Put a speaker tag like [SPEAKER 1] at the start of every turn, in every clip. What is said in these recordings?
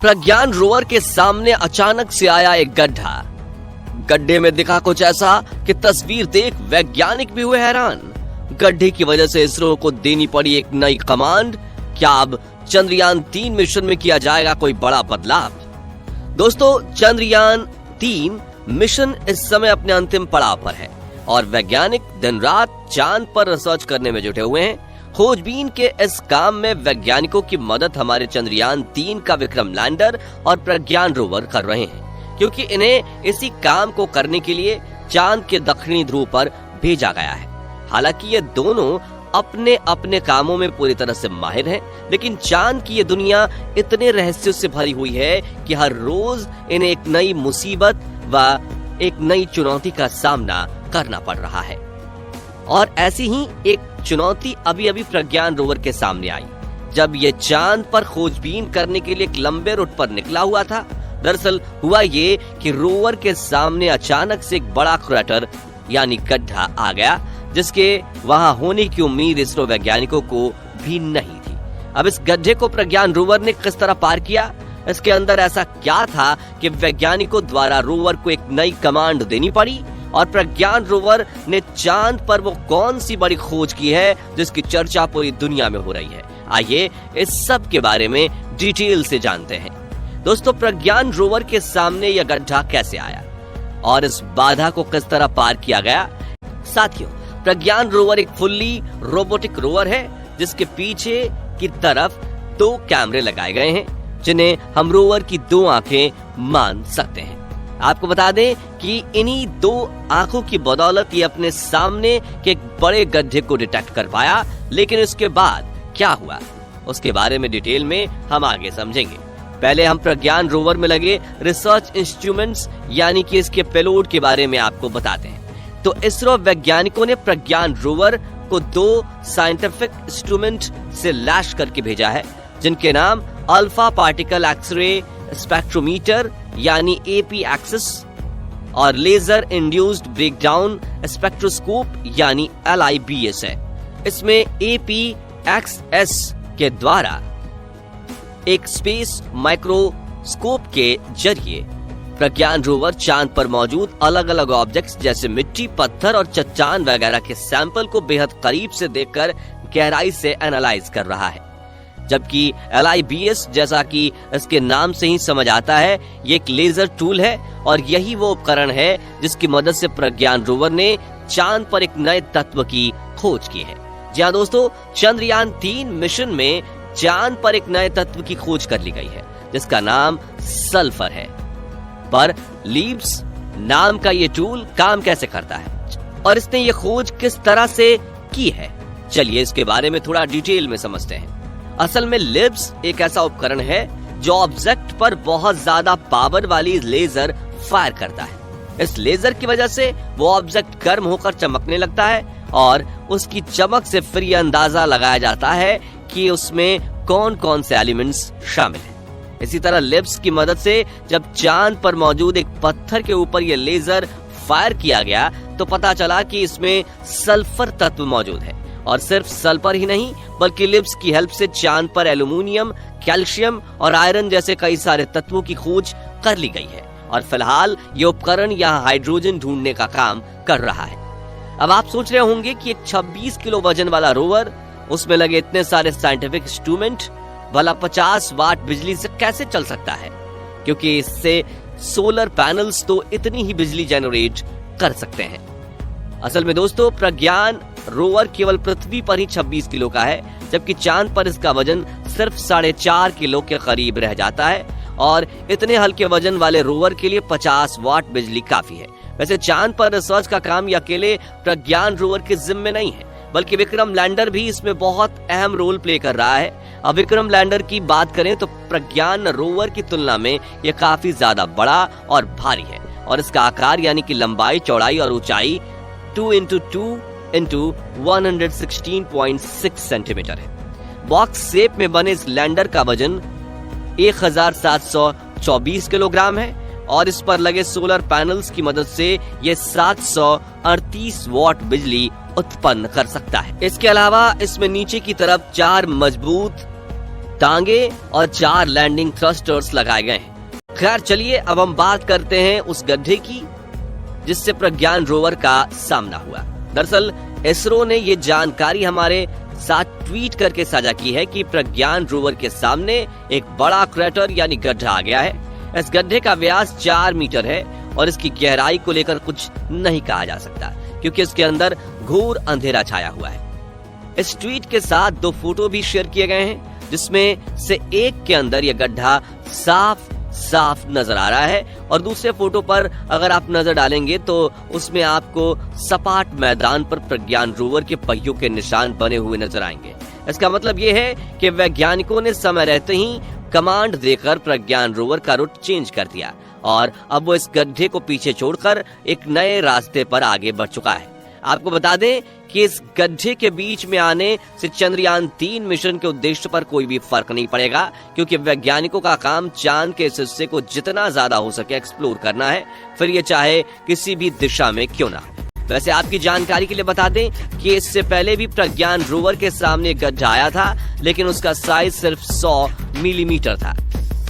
[SPEAKER 1] प्रज्ञान rover के सामने अचानक से आया एक गड्ढा। गड्ढे में दिखा कुछ ऐसा कि तस्वीर देख वैज्ञानिक भी हुए हैरान। गड्ढे की वजह से इसरो को देनी पड़ी एक नई कमांड। क्या अब चंद्रयान-3 मिशन में किया जाएगा कोई बड़ा बदलाव? दोस्तों, चंद्रयान-3 मिशन इस समय अपने अंतिम पड़ाव पर है और वैज्ञानिक दिन रात चांद पर रिसर्च करने में जुटे हुए हैं। खोजबीन के इस काम में वैज्ञानिकों की मदद हमारे चंद्रयान-3 का विक्रम लैंडर और प्रज्ञान रोवर कर रहे हैं, क्योंकि इन्हें इसी काम को करने के लिए चांद के दक्षिणी ध्रुव पर भेजा गया है। हालांकि ये दोनों अपने अपने कामों में पूरी तरह से माहिर हैं, लेकिन चांद की ये दुनिया इतने रहस्यों से भरी हुई है कि हर रोज इन्हें एक नई मुसीबत व एक नई चुनौती का सामना करना पड़ रहा है। और ऐसी ही एक चुनौती अभी अभी प्रज्ञान रोवर के सामने आई, जब ये चांद पर खोजबीन करने के लिए एक लंबे रूट पर निकला हुआ था। दरअसल हुआ ये कि रोवर के सामने अचानक से एक बड़ा क्रेटर यानी गड्ढा आ गया, जिसके वहां होने की उम्मीद इसरो वैज्ञानिकों को भी नहीं थी। अब इस गड्ढे को प्रज्ञान रोवर ने किस तरह पार किया? इसके अंदर ऐसा क्या था कि वैज्ञानिकों द्वारा रोवर को एक नई कमांड देनी पड़ी? और प्रज्ञान रोवर ने चांद पर वो कौन सी बड़ी खोज की है जिसकी चर्चा पूरी दुनिया में हो रही है? आइए इस सब के बारे में डिटेल से जानते हैं। दोस्तों, प्रज्ञान रोवर के सामने यह गड्ढा कैसे आया और इस बाधा को किस तरह पार किया गया? साथियों, प्रज्ञान रोवर एक फुल्ली रोबोटिक रोवर है, जिसके पीछे की तरफ 2 कैमरे लगाए गए हैं, जिन्हें हम रोवर की 2 आंखें मान सकते हैं। आपको बता दें कि इन्हीं 2 आंखों की बदौलत ये अपने सामने के एक बड़े गड्ढे को डिटेक्ट कर पाया। लेकिन उसके बाद क्या हुआ, उसके बारे में डिटेल में हम आगे समझेंगे। पहले हम प्रज्ञान रोवर में लगे रिसर्च इंस्ट्रूमेंट्स यानी कि इसके पेलोड के बारे में आपको बताते हैं। तो इसरो वैज्ञानिकों ने प्रज्ञान रोवर को 2 साइंटिफिक इंस्ट्रूमेंट से लैश करके भेजा है, जिनके नाम अल्फा पार्टिकल एक्सरे स्पेक्ट्रोमीटर यानी एपी एक्सिस और लेजर इंड्यूस्ड ब्रेकडाउन स्पेक्ट्रोस्कोप यानी LIBS है। इसमें APXS के द्वारा एक स्पेस माइक्रोस्कोप के जरिए प्रज्ञान रोवर चांद पर मौजूद अलग अलग ऑब्जेक्ट्स जैसे मिट्टी, पत्थर और चट्टान वगैरह के सैंपल को बेहद करीब से देखकर गहराई से एनालाइज कर रहा है। जबकि LIBS, जैसा कि इसके नाम से ही समझ आता है, ये एक लेजर टूल है और यही वो उपकरण है जिसकी मदद से प्रज्ञान रोवर ने चांद पर एक नए तत्व की खोज की है। जी हाँ दोस्तों, चंद्रयान-3 मिशन में चांद पर एक नए तत्व की खोज कर ली गई है, जिसका नाम सल्फर है। पर लीब्स नाम का ये टूल काम कैसे करता है और इसने ये खोज किस तरह से की है, चलिए इसके बारे में थोड़ा डिटेल में समझते हैं। असल में लिब्स एक ऐसा उपकरण है जो ऑब्जेक्ट पर बहुत ज्यादा पावर वाली लेजर फायर करता है। इस लेजर की वजह से वो ऑब्जेक्ट गर्म होकर चमकने लगता है और उसकी चमक से फिर ये अंदाजा लगाया जाता है कि उसमें कौन कौन से एलिमेंट्स शामिल हैं। इसी तरह लिब्स की मदद से जब चांद पर मौजूद एक पत्थर के ऊपर ये लेजर फायर किया गया तो पता चला कि इसमें सल्फर तत्व मौजूद है। और सिर्फ सल्फर ही नहीं, बल्कि लिब्स की हेल्प से चांद पर एल्यूमिनियम, कैल्शियम और आयरन जैसे कई सारे तत्वों की खोज कर ली गई है और फिलहाल ये उपकरण यहाँ हाइड्रोजन ढूंढने का काम कर रहा है। अब आप सोच रहे होंगे कि एक 26 किलो वजन वाला रोवर, उसमें लगे इतने सारे साइंटिफिक इंस्ट्रूमेंट, भला 50 वाट बिजली से कैसे चल सकता है? क्योंकि इससे सोलर पैनल्स तो इतनी ही बिजली जनरेट कर सकते हैं। असल में दोस्तों, प्रज्ञान रोवर केवल पृथ्वी पर ही 26 किलो का है, जबकि चांद पर इसका वजन सिर्फ 4.5 किलो के करीब रह जाता है और इतने हल्के वजन वाले रोवर के लिए 50 वाट बिजली काफी है। वैसे चांद पर रिसर्च का काम ये अकेले प्रज्ञान रोवर के जिम्मे नहीं है, बल्कि विक्रम लैंडर भी इसमें बहुत अहम रोल प्ले कर रहा है। अब विक्रम लैंडर की बात करें तो प्रज्ञान रोवर की तुलना में ये काफी ज्यादा बड़ा और भारी है और इसका आकार यानी कि लंबाई, चौड़ाई और ऊंचाई 2x2x116.6 सेंटीमीटर है। बॉक्स शेप में बने इस लैंडर का वजन 1724 किलोग्राम है और इस पर लगे सोलर पैनल्स की मदद से ये 738 वॉट बिजली उत्पन्न कर सकता है। इसके अलावा इसमें नीचे की तरफ 4 मजबूत टांगे और 4 लैंडिंग थ्रस्टर्स लगाए गए हैं। खैर चलिए अब हम बात करते हैं उस गड्ढे की जिससे प्रज्ञान रोवर का सामना हुआ। दरअसल इसरो ने ये जानकारी हमारे साथ ट्वीट करके साझा की है कि प्रज्ञान रोवर के सामने एक बड़ा क्रेटर यानी गड्ढा आ गया है। इस गड्ढे का व्यास 4 मीटर है और इसकी गहराई को लेकर कुछ नहीं कहा जा सकता क्योंकि इसके अंदर घोर अंधेरा छाया हुआ है। इस ट्वीट के साथ 2 फोटो भी शेयर किए गए हैं जिसमें से एक के अंदर यह गड्ढा साफ नजर आ रहा है और दूसरे फोटो पर अगर आप नजर डालेंगे तो उसमें आपको सपाट मैदान पर प्रज्ञान रोवर के पहियों के निशान बने हुए नजर आएंगे। इसका मतलब ये है कि वैज्ञानिकों ने समय रहते ही कमांड देकर प्रज्ञान रोवर का रूट चेंज कर दिया और अब वो इस गड्ढे को पीछे छोड़कर एक नए रास्ते पर आगे बढ़ चुका है। आपको बता दें कि इस गड्ढे के बीच में आने से चंद्रयान 3 मिशन के उद्देश्य पर कोई भी फर्क नहीं पड़ेगा क्योंकि वैज्ञानिकों का काम चांद के इस हिस्से को जितना ज्यादा हो सके एक्सप्लोर करना है, फिर ये चाहे किसी भी दिशा में क्यों ना। वैसे आपकी जानकारी के लिए बता दें कि इससे पहले भी प्रज्ञान रोवर के सामने गड्ढा आया था लेकिन उसका साइज सिर्फ 100 मिलीमीटर था।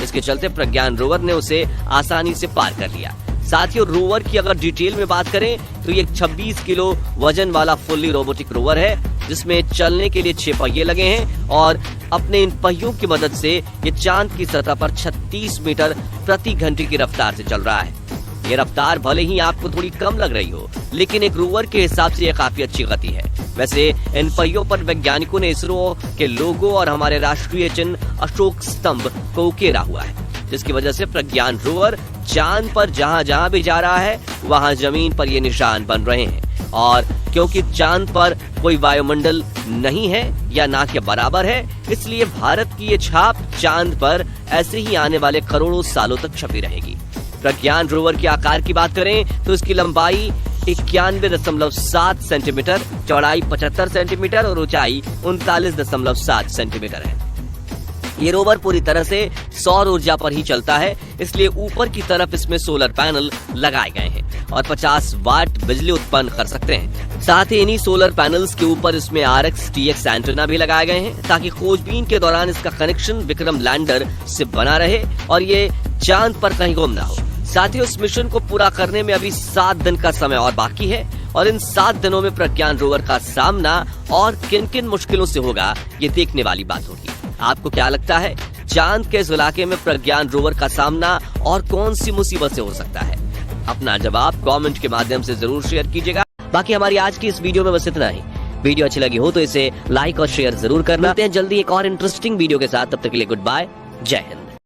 [SPEAKER 1] इसके चलते प्रज्ञान रोवर ने उसे आसानी से पार कर लिया। साथियों रोवर की अगर डिटेल में बात करें तो ये 26 किलो वजन वाला फुल्ली रोबोटिक रोवर है जिसमें चलने के लिए 6 पहिए लगे हैं और अपने इन पहियों की मदद से ये चांद की सतह पर 36 मीटर प्रति घंटे की रफ्तार से चल रहा है। ये रफ्तार भले ही आपको थोड़ी कम लग रही हो लेकिन एक रोवर के हिसाब से ये काफी अच्छी गति है। वैसे इन पहियों पर वैज्ञानिकों ने इसरो के लोगो और हमारे राष्ट्रीय चिन्ह अशोक स्तंभ को उकेरा हुआ है जिसकी वजह से प्रज्ञान रोवर चांद पर जहां भी जा रहा है वहां जमीन पर ये निशान बन रहे हैं और क्योंकि चांद पर कोई वायुमंडल नहीं है या ना के बराबर है इसलिए भारत की ये छाप चांद पर ऐसे ही आने वाले करोड़ों सालों तक छपी रहेगी। प्रज्ञान रोवर के आकार की बात करें तो इसकी लंबाई 91.7 सेंटीमीटर, चौड़ाई 75 सेंटीमीटर और ऊंचाई 39.7 सेंटीमीटर है। ये रोवर पूरी तरह से सौर ऊर्जा पर ही चलता है इसलिए ऊपर की तरफ इसमें सोलर पैनल लगाए गए हैं और 50 वाट बिजली उत्पन्न कर सकते हैं। साथ ही इन्हीं सोलर पैनल्स के ऊपर इसमें RX TX एंटेना भी लगाए गए हैं ताकि खोजबीन के दौरान इसका कनेक्शन विक्रम लैंडर से बना रहे और ये चांद पर कहीं गुम ना हो। साथ ही उस मिशन को पूरा करने में अभी 7 दिन का समय और बाकी है और इन 7 दिनों में प्रज्ञान रोवर का सामना और किन किन मुश्किलों से होगा ये देखने वाली बात होगी। आपको क्या लगता है चांद के इस इलाके में प्रज्ञान रोवर का सामना और कौन सी मुसीबत से हो सकता है? अपना जवाब कमेंट के माध्यम से जरूर शेयर कीजिएगा। बाकी हमारी आज की इस वीडियो में बस इतना ही। वीडियो अच्छी लगी हो तो इसे लाइक और शेयर जरूर करना। मिलते हैं जल्दी एक और इंटरेस्टिंग वीडियो के साथ, तब तक के लिए गुड बाय, जय हिंद।